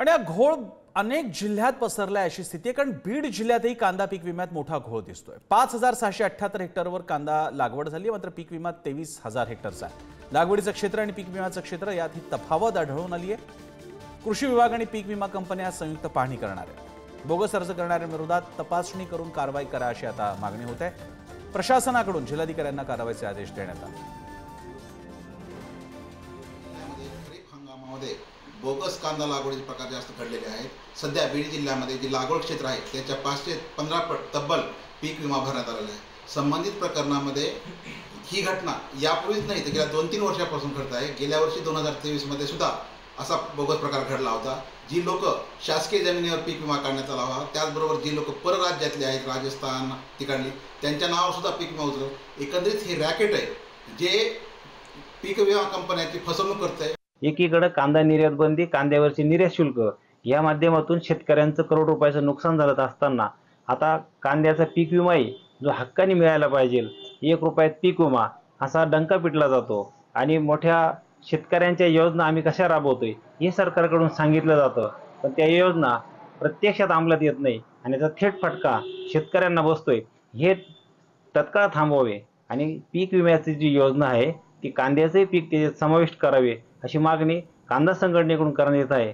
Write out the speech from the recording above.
आणि हा घोळ अनेक जिल्ह्यात पसरलाय अशी स्थिती आहे, कारण बीड जिल्ह्यातही कांदा पीक विम्यात मोठा घोळ दिसतोय। 5678 हेक्टरवर कांदा लागवड झाली, मात्र पीक विमा 23,000 हेक्टरचा आहे। लागवडीचं क्षेत्र आणि पीक विम्याचं क्षेत्र यात ही तफावत आढळून आली आहे। कृषी विभाग आणि पीक विमा कंपन्या संयुक्त पाहणी करणार आहेत। बोगस अर्ज करणाऱ्यांविरोधात तपासणी करून कारवाई करा अशी आता मागणी होत आहे। प्रशासनाकडून जिल्हाधिकाऱ्यांना कारवाईचे आदेश देण्यात आले। बोगस कांदा लागवडीचे प्रकार जास्त घडलेले आहेत। सध्या बीड जिल्ह्यामध्ये जी लागवड क्षेत्र आहे त्याच्या 515 तब्बल पीक विमा भरण्यात आलेला आहे। संबंधित प्रकरणामध्ये ही घटना यापूर्वीच नाही तर गेल्या 2-3 वर्षापासून घडत आहे। गेल्या वर्षी 2023 मध्ये सुद्धा असा बोगस प्रकार घडला होता। जी लोक शासकीय जमिनीवर पीक विमा काढण्यात आला होता, त्याचबरोबर जी लोक परराज्यातले आहेत, राजस्थान ठिकाणी, त्यांच्या नावावर सुद्धा पीक विमा उचलतो। एकंदरीत हे रॅकेट आहे जे पीक विमा कंपन्यांची फसवणूक करते। एकीकडे कांदा निर्यात बंदी, कांद्यावरचे निर्यात शुल्क या माध्यमातून शेतकऱ्यांचं करोड रुपयाचं नुकसान झालं असताना आता कांद्याचा पीक विमाही जो हक्काने मिळायला पाहिजे, 1 रुपयात पीक विमा असा डंका पिटला जातो आणि मोठ्या शेतकऱ्यांच्या योजना आम्ही कशा राबवतोय हे सरकारकडून सांगितलं जातं, पण त्या योजना प्रत्यक्षात अंमलात येत नाही आणि त्याचा थेट फटका शेतकऱ्यांना बसतोय। हे तत्काळ थांबवावे आणि पीक विम्याची जी योजना आहे ती कांद्याचे पीक त्याच्यात समाविष्ट करावे अशी मागणी कांदा संघटनेकडून करण्यात येत आहे।